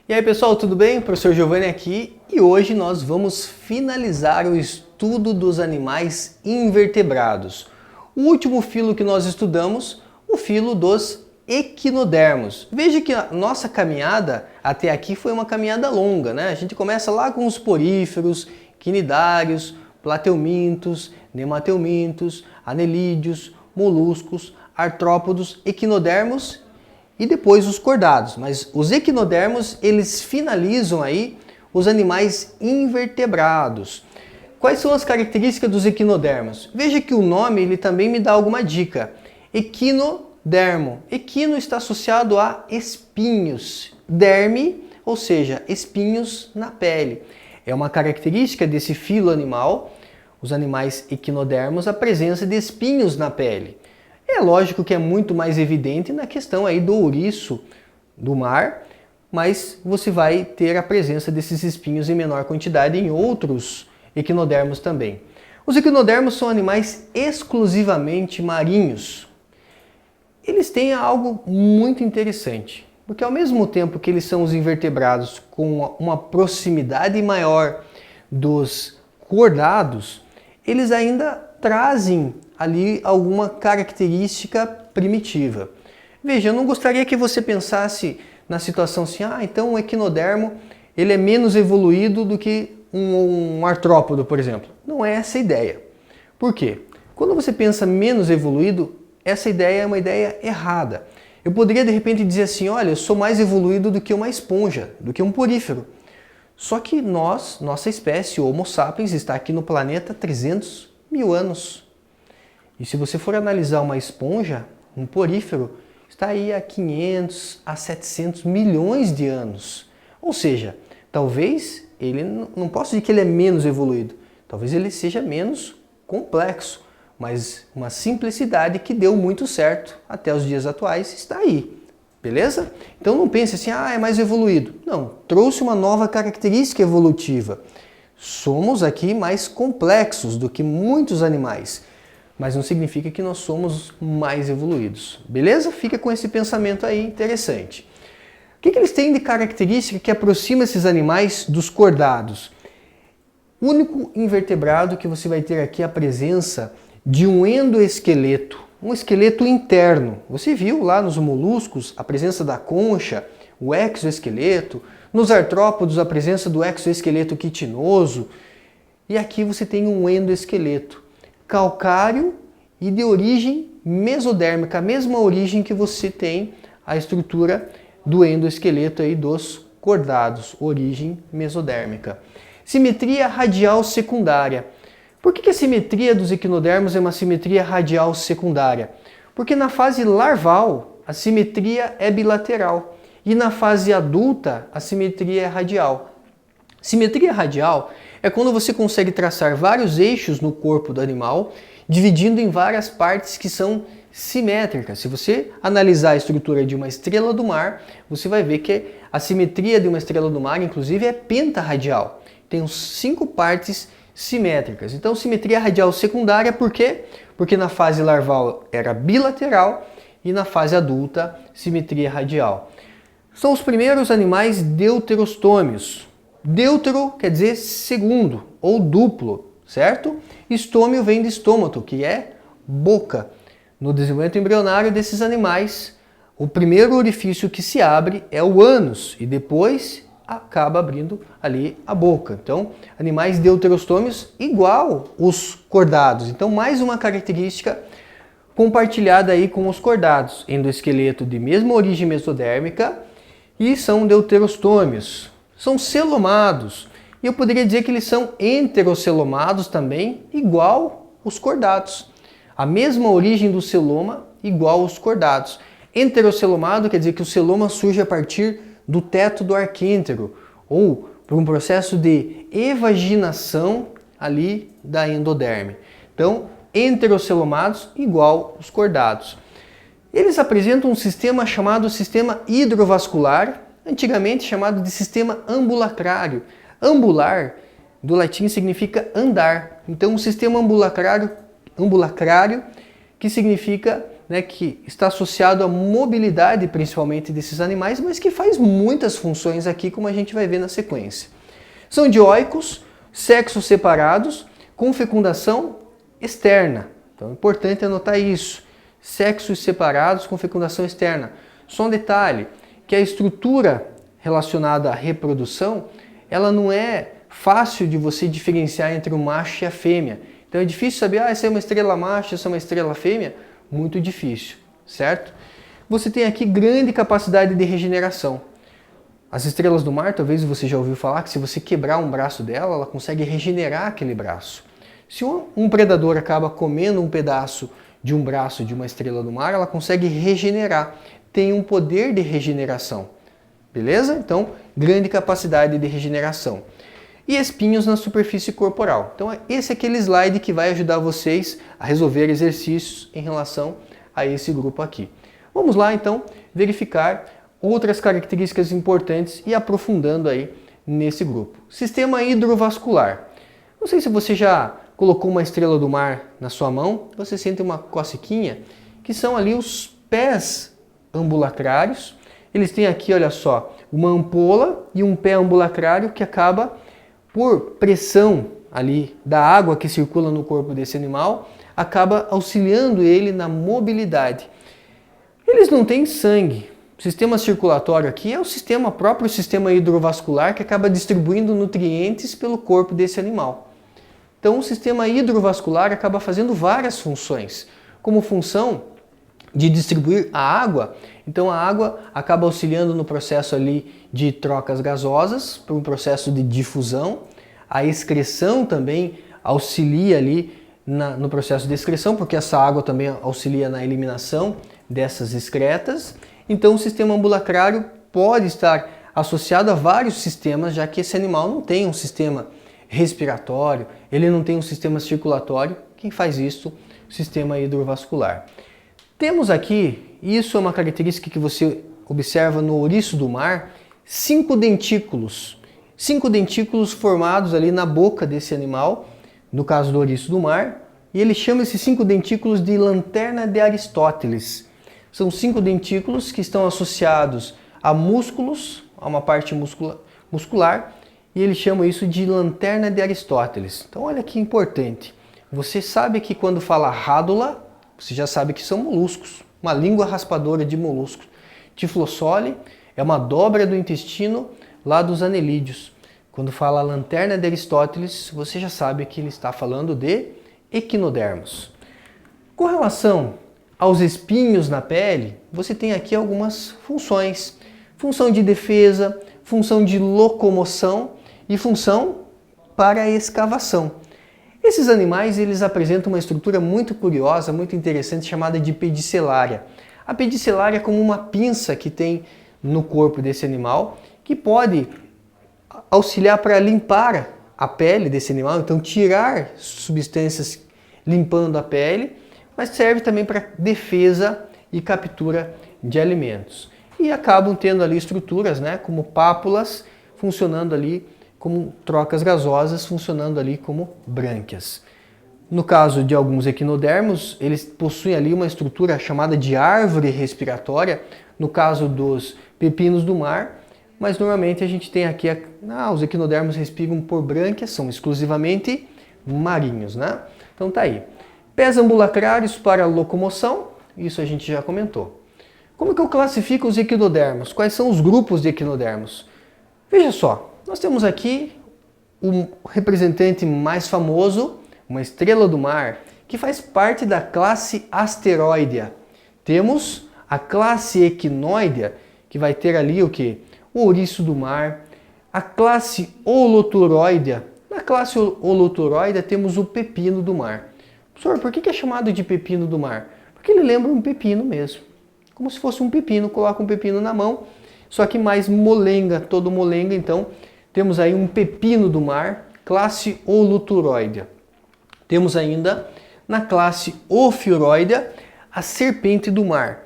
E aí pessoal, tudo bem? Professor Giovanni aqui e hoje nós vamos finalizar o estudo dos animais invertebrados. O último filo que nós estudamos, o filo dos equinodermos. Veja que a nossa caminhada até aqui foi uma caminhada longa, né? A gente começa lá com os poríferos, quinidários, plateumintos, nemateumintos, anelídeos, moluscos, artrópodos, equinodermos e depois os cordados. Mas os equinodermos, eles finalizam aí os animais invertebrados. Quais são as características dos equinodermos? Veja que o nome ele também me dá alguma dica. Equinodermo. Equino está associado a espinhos. Derme, ou seja, espinhos na pele. É uma característica desse filo animal, os animais equinodermos, a presença de espinhos na pele. É lógico que é muito mais evidente na questão aí do ouriço do mar, mas você vai ter a presença desses espinhos em menor quantidade em outros equinodermos também. Os equinodermos são animais exclusivamente marinhos. Eles têm algo muito interessante, porque ao mesmo tempo que eles são os invertebrados com uma proximidade maior dos cordados, eles ainda trazem ali alguma característica primitiva. Veja, eu não gostaria que você pensasse na situação assim, então o equinodermo ele é menos evoluído do que um artrópodo, por exemplo. Não é essa a ideia. Por quê? Quando você pensa menos evoluído, essa ideia é uma ideia errada. Eu poderia de repente dizer assim, olha, eu sou mais evoluído do que uma esponja, do que um porífero. Só que nossa espécie, o Homo sapiens, está aqui no planeta há 300 mil anos. E se você for analisar uma esponja, um porífero, está aí há 500 a 700 milhões de anos. Ou seja, talvez ele, não posso dizer que ele é menos evoluído, talvez ele seja menos complexo, mas uma simplicidade que deu muito certo até os dias atuais está aí. Beleza? Então não pense assim, é mais evoluído. Não, trouxe uma nova característica evolutiva. Somos aqui mais complexos do que muitos animais, mas não significa que nós somos mais evoluídos. Beleza? Fica com esse pensamento aí interessante. O que eles têm de característica que aproxima esses animais dos cordados? O único invertebrado que você vai ter aqui é a presença de um endoesqueleto, um esqueleto interno. Você viu lá nos moluscos a presença da concha, o exoesqueleto, nos artrópodos a presença do exoesqueleto quitinoso, e aqui você tem um endoesqueleto calcário e de origem mesodérmica, a mesma origem que você tem a estrutura do endoesqueleto aí dos cordados, origem mesodérmica. Simetria radial secundária. Por que a simetria dos equinodermos é uma simetria radial secundária? Porque na fase larval a simetria é bilateral e na fase adulta a simetria é radial. Simetria radial é quando você consegue traçar vários eixos no corpo do animal, dividindo em várias partes que são simétricas. Se você analisar a estrutura de uma estrela do mar, você vai ver que a simetria de uma estrela do mar, inclusive, é pentarradial. Tem 5 partes simétricas. Então, simetria radial secundária, por quê? Porque na fase larval era bilateral e na fase adulta, simetria radial. São os primeiros animais deuterostômios. Deutero quer dizer segundo ou duplo, certo? Estômio vem de estômato, que é boca. No desenvolvimento embrionário desses animais, o primeiro orifício que se abre é o ânus e depois acaba abrindo ali a boca. Então, animais deuterostômios igual os cordados. Então, mais uma característica compartilhada aí com os cordados, endoesqueleto de mesma origem mesodérmica e são deuterostômios. São celomados. E eu poderia dizer que eles são enterocelomados também, igual os cordados. A mesma origem do celoma, igual aos cordados. Enterocelomado quer dizer que o celoma surge a partir do teto do arquêntero, ou por um processo de evaginação ali da endoderme. Então, enterocelomados igual os cordados. Eles apresentam um sistema chamado sistema hidrovascular, antigamente chamado de sistema ambulacrário. Ambular, do latim, significa andar. Então, um sistema ambulacrário, que significa né, que está associado à mobilidade principalmente desses animais, mas que faz muitas funções aqui, como a gente vai ver na sequência. São dioicos, sexos separados, com fecundação externa. Então é importante anotar isso. Sexos separados com fecundação externa. Só um detalhe, que a estrutura relacionada à reprodução, ela não é fácil de você diferenciar entre o macho e a fêmea. Então é difícil saber, essa é uma estrela macho, essa é uma estrela fêmea. Muito difícil, certo? Você tem aqui grande capacidade de regeneração. As estrelas do mar, talvez você já ouviu falar que se você quebrar um braço dela, ela consegue regenerar aquele braço. Se um predador acaba comendo um pedaço de um braço de uma estrela do mar, ela consegue regenerar, tem um poder de regeneração, beleza? Então, grande capacidade de regeneração. E espinhos na superfície corporal. Então, esse é aquele slide que vai ajudar vocês a resolver exercícios em relação a esse grupo aqui. Vamos lá, então, verificar outras características importantes e aprofundando aí nesse grupo. Sistema hidrovascular. Não sei se você já colocou uma estrela do mar na sua mão, você sente uma cosquinha, que são ali os pés ambulacrários. Eles têm aqui, olha só, uma ampola e um pé ambulacrário que acaba, por pressão ali da água que circula no corpo desse animal, acaba auxiliando ele na mobilidade. Eles não têm sangue. O sistema circulatório aqui é o próprio sistema hidrovascular que acaba distribuindo nutrientes pelo corpo desse animal. Então o sistema hidrovascular acaba fazendo várias funções, como função de distribuir a água. Então a água acaba auxiliando no processo ali de trocas gasosas, por um processo de difusão. A excreção também auxilia ali no processo de excreção, porque essa água também auxilia na eliminação dessas excretas. Então o sistema ambulacrário pode estar associado a vários sistemas, já que esse animal não tem um sistema respiratório, ele não tem um sistema circulatório. Quem faz isso? O sistema hidrovascular. Temos aqui, isso é uma característica que você observa no ouriço do mar, 5 dentículos. 5 dentículos formados ali na boca desse animal, no caso do ouriço do mar, e ele chama esses 5 dentículos de lanterna de Aristóteles. São 5 dentículos que estão associados a músculos, a uma parte muscular, e ele chama isso de lanterna de Aristóteles. Então olha que importante, você sabe que quando fala rádula, você já sabe que são moluscos, uma língua raspadora de moluscos. Tiflossole é uma dobra do intestino lá dos anelídeos. Quando fala lanterna de Aristóteles, você já sabe que ele está falando de equinodermos. Com relação aos espinhos na pele, você tem aqui algumas funções. Função de defesa, função de locomoção e função para a escavação. Esses animais eles apresentam uma estrutura muito curiosa, muito interessante, chamada de pedicelária. A pedicelária é como uma pinça que tem no corpo desse animal, que pode auxiliar para limpar a pele desse animal, então tirar substâncias limpando a pele, mas serve também para defesa e captura de alimentos. E acabam tendo ali estruturas, né, como pápulas, funcionando ali como trocas gasosas, funcionando ali como brânquias. No caso de alguns equinodermos, eles possuem ali uma estrutura chamada de árvore respiratória, no caso dos pepinos do mar, mas normalmente a gente tem aqui, os equinodermos respiram por brânquias, são exclusivamente marinhos, né? Então tá aí. Pés ambulacrários para locomoção, isso a gente já comentou. Como que eu classifico os equinodermos? Quais são os grupos de equinodermos? Veja só, nós temos aqui o representante mais famoso, uma estrela do mar, que faz parte da classe asteroidea. Temos a classe equinoidea, que vai ter ali o que? O ouriço do mar. A classe holoturoidea. Na classe holoturoidea temos o pepino do mar. Professor, por que é chamado de pepino do mar? Porque ele lembra um pepino mesmo. Como se fosse um pepino, coloca um pepino na mão, só que mais molenga, todo molenga, então temos aí um pepino do mar, classe holoturoidea. Temos ainda na classe Ophiuroidea a serpente do mar.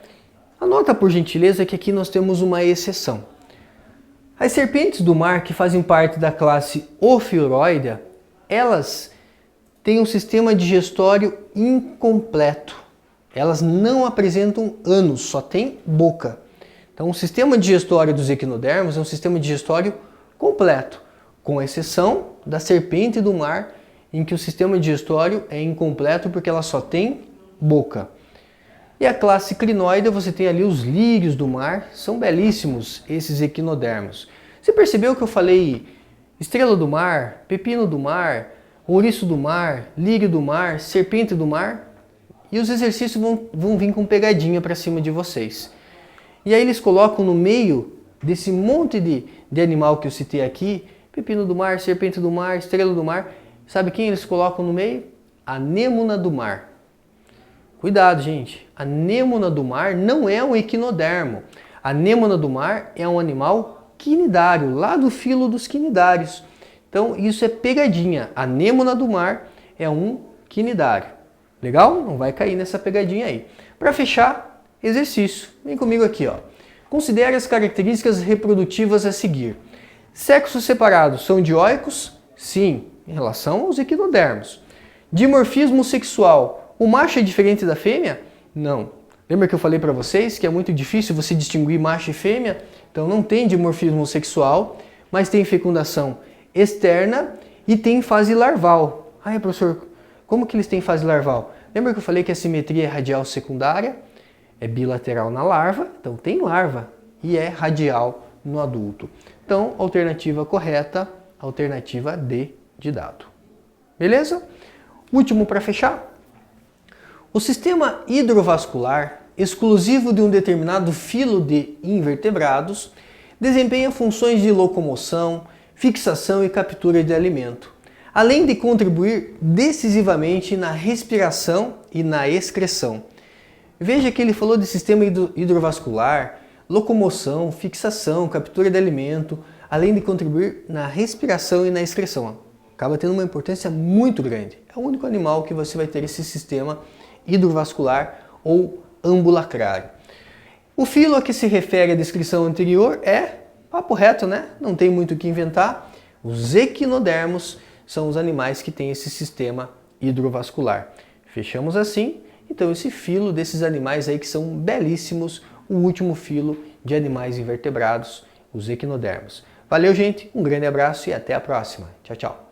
Anota por gentileza que aqui nós temos uma exceção. As serpentes do mar que fazem parte da classe Ophiuroidea, elas têm um sistema digestório incompleto. Elas não apresentam ânus, só tem boca. Então o sistema digestório dos equinodermos é um sistema digestório completo, com exceção da serpente do mar, em que o sistema digestório é incompleto porque ela só tem boca. E a classe crinoide, você tem ali os lírios do mar, são belíssimos esses equinodermos. Você percebeu que eu falei estrela do mar, pepino do mar, ouriço do mar, lírio do mar, serpente do mar? E os exercícios vão vir com pegadinha para cima de vocês. E aí eles colocam no meio desse monte de animal que eu citei aqui, pepino do mar, serpente do mar, estrela do mar, sabe quem eles colocam no meio? A anêmona do mar. Cuidado, gente, a anêmona do mar não é um equinodermo. A anêmona do mar é um animal quinidário, lá do filo dos quinidários. Então isso é pegadinha. A anêmona do mar é um quinidário. Legal? Não vai cair nessa pegadinha aí. Para fechar, exercício. Vem comigo aqui, ó. Considere as características reprodutivas a seguir. Sexos separados são dioicos? Sim, em relação aos equinodermos. Dimorfismo sexual. O macho é diferente da fêmea? Não. Lembra que eu falei para vocês que é muito difícil você distinguir macho e fêmea? Então não tem dimorfismo sexual, mas tem fecundação externa e tem fase larval. Ah, professor, como que eles têm fase larval? Lembra que eu falei que a simetria é radial secundária? É bilateral na larva, então tem larva, e é radial no adulto. Então, alternativa correta, alternativa D de dado. Beleza? Último para fechar. O sistema hidrovascular, exclusivo de um determinado filo de invertebrados, desempenha funções de locomoção, fixação e captura de alimento, além de contribuir decisivamente na respiração e na excreção. Veja que ele falou de sistema hidrovascular, locomoção, fixação, captura de alimento, além de contribuir na respiração e na excreção. Acaba tendo uma importância muito grande. É o único animal que você vai ter esse sistema hidrovascular ou ambulacrário. O filo a que se refere a descrição anterior é papo reto, né? Não tem muito o que inventar. Os equinodermos são os animais que têm esse sistema hidrovascular. Fechamos assim, então, esse filo desses animais aí que são belíssimos, o último filo de animais invertebrados, os equinodermos. Valeu, gente, um grande abraço e até a próxima. Tchau, tchau.